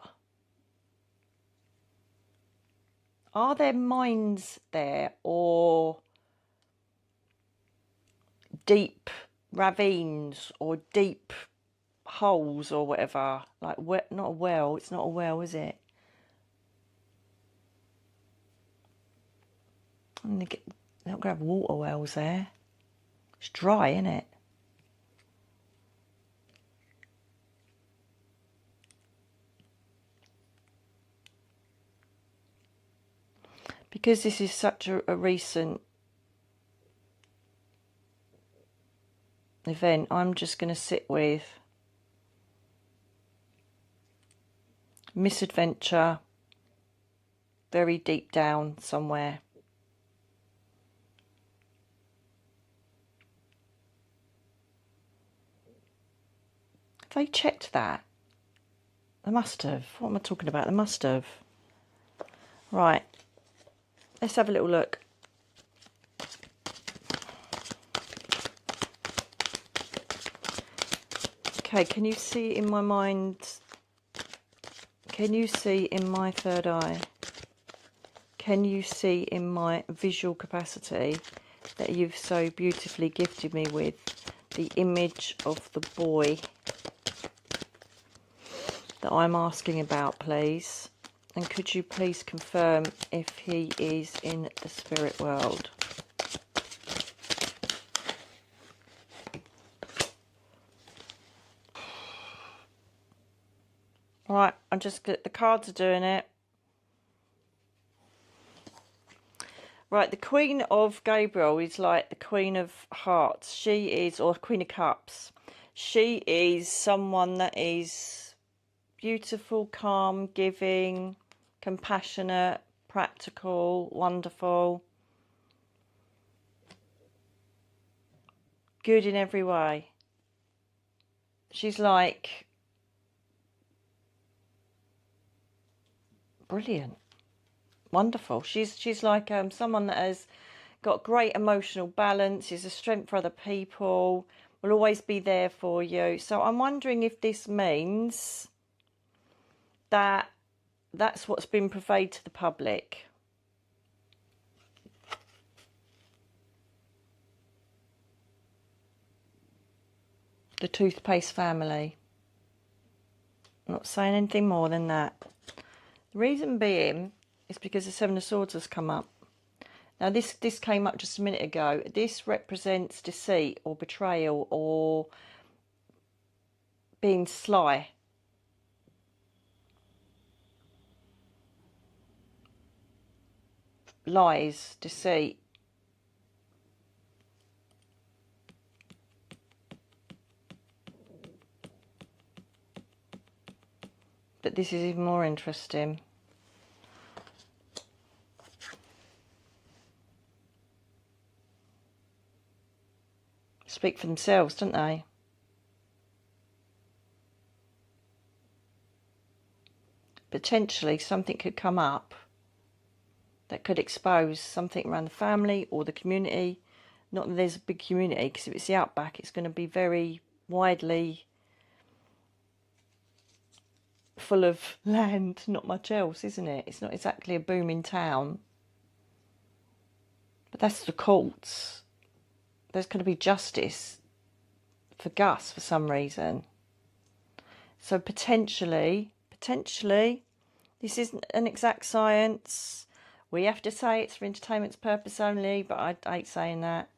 A: are there mines there or deep ravines or deep holes or whatever? Like, not a well. It's not a well, is it? They're not going to have water wells there. It's dry, isn't it? Because this is such a recent event, I'm just going to sit with misadventure very deep down somewhere. Have they checked that? They must have. What am I talking about? They must have. Right. Let's have a little look. Okay, can you see in my mind? Can you see in my third eye? Can you see in my visual capacity that you've so beautifully gifted me with the image of the boy that I'm asking about, please? And could you please confirm if he is in the spirit world? Right, I'm just the cards are doing it. Right, the Queen of Gabriel is like the Queen of Hearts. She is, or Queen of Cups. She is someone that is beautiful, calm, giving, compassionate, practical, wonderful, good in every way. She's like brilliant, wonderful. She's like someone that has got great emotional balance, is a strength for other people, will always be there for you. So I'm wondering if this means that that's what's been purveyed to the public. The toothpaste family. I'm not saying anything more than that. The reason being is because the Seven of Swords has come up. Now this came up just a minute ago. This represents deceit or betrayal or being sly. Lies, deceit. But this is even more interesting. Speak for themselves, don't they? Potentially something could come up that could expose something around the family or the community. Not that there's a big community, because if it's the outback, it's going to be very widely full of land, not much else, isn't it? It's not exactly a booming town. But that's the courts. There's going to be justice for Gus for some reason. So potentially, this isn't an exact science. We have to say it's for entertainment's purpose only, but I hate saying that.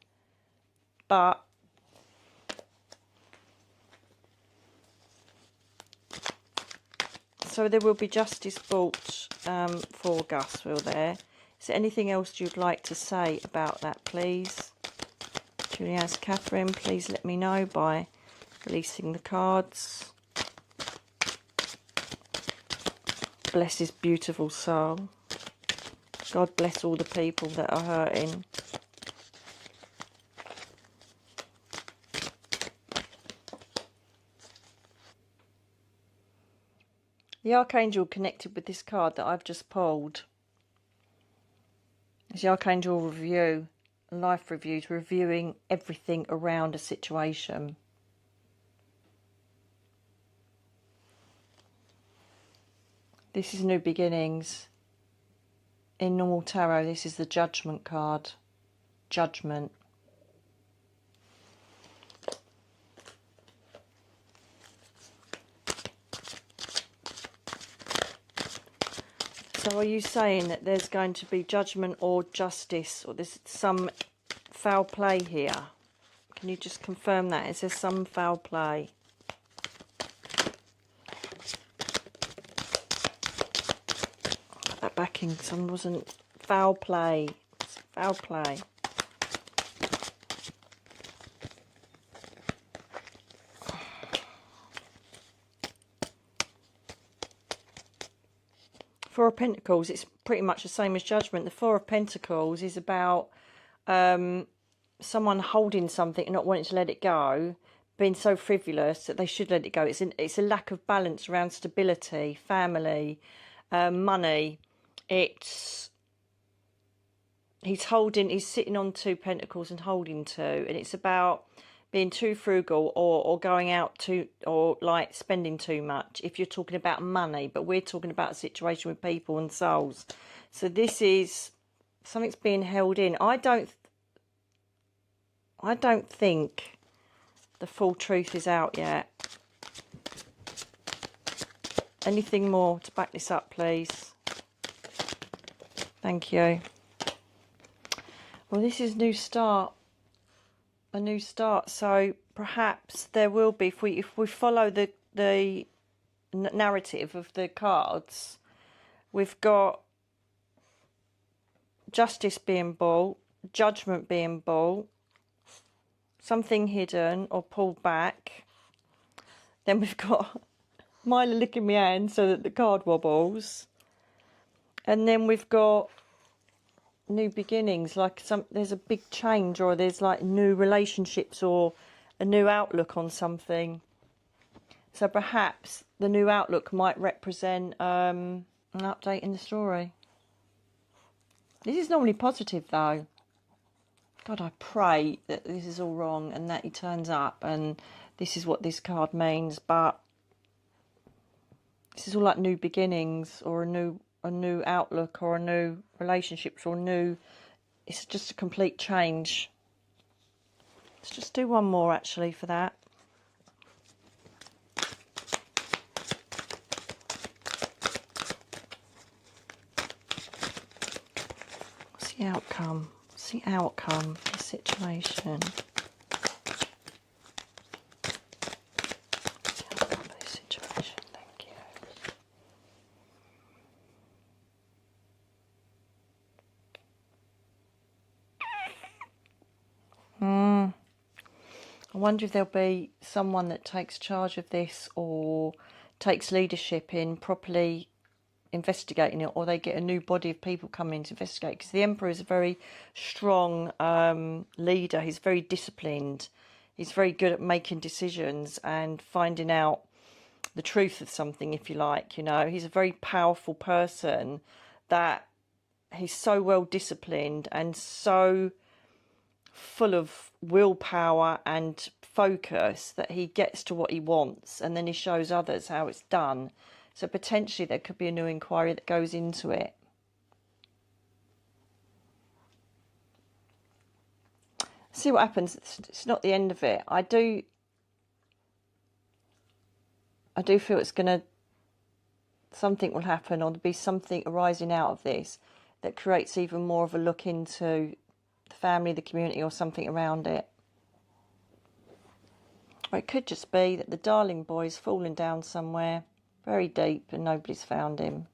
A: But so there will be justice brought for Gus, will there? Is there anything else you'd like to say about that, please? Julian's Catherine, please let me know by releasing the cards. Bless his beautiful soul. God bless all the people that are hurting. The Archangel connected with this card that I've just pulled is the Archangel Review. life reviews, reviewing everything around a situation. This is new beginnings. In normal tarot, this is the Judgment card. Judgment. So are you saying that there's going to be judgment or justice, or there's some foul play here? Can you just confirm that? Is there some foul play? That backing, some wasn't foul play. It's foul play. Four of Pentacles, it's pretty much the same as Judgment. The Four of Pentacles is about someone holding something and not wanting to let it go, being so frivolous that they should let it go. It's a lack of balance around stability, family, money. He's sitting on 2 pentacles and holding 2, and it's about being too frugal or going out too, or like spending too much if you're talking about money, but we're talking about a situation with people and souls. So this is something's being held in. I don't think the full truth is out yet. Anything more to back this up, please? Thank you. Well, this is new start. A new start. So perhaps there will be, if we follow the narrative of the cards, we've got justice being bought, judgment being bought, something hidden or pulled back. Then we've got Myla licking my hand so that the card wobbles. And then we've got new beginnings, like there's a big change, or there's like new relationships or a new outlook on something. So perhaps the new outlook might represent an update in the story. This is normally positive though. God, I pray that this is all wrong and that he turns up and this is what this card means, but this is all like new beginnings or a new outlook or a new relationships or new, it's just a complete change. Let's just do one more actually for that. What's the outcome? What's the outcome of the situation? I wonder if there'll be someone that takes charge of this or takes leadership in properly investigating it, or they get a new body of people coming in to investigate, because the Emperor is a very strong leader. He's very disciplined. He's very good at making decisions and finding out the truth of something, if you like. You know, he's a very powerful person, that he's so well disciplined and so full of willpower and focus that he gets to what he wants, and then he shows others how it's done. So potentially there could be a new inquiry that goes into it. See what happens. It's not the end of it. I do feel it's gonna, something will happen, or there'll be something arising out of this that creates even more of a look into the family, the community, or something around it. Or it could just be that the darling boy's fallen down somewhere very deep and nobody's found him.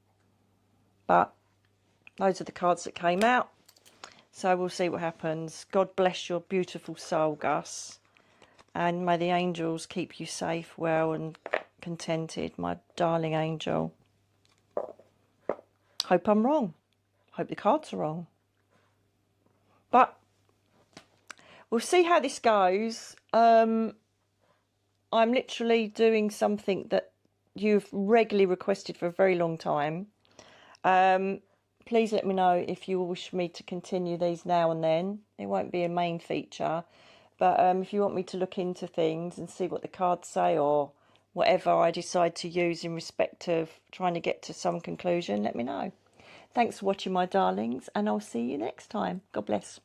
A: But those are the cards that came out. So we'll see what happens. God bless your beautiful soul, Gus. And may the angels keep you safe, well and contented, my darling angel. Hope I'm wrong. Hope the cards are wrong. But we'll see how this goes. I'm literally doing something that you've regularly requested for a very long time. please let me know if you wish me to continue these now and then. It won't be a main feature, but if you want me to look into things and see what the cards say, or whatever I decide to use in respect of trying to get to some conclusion, let me know. Thanks for watching, my darlings, and I'll see you next time. God bless.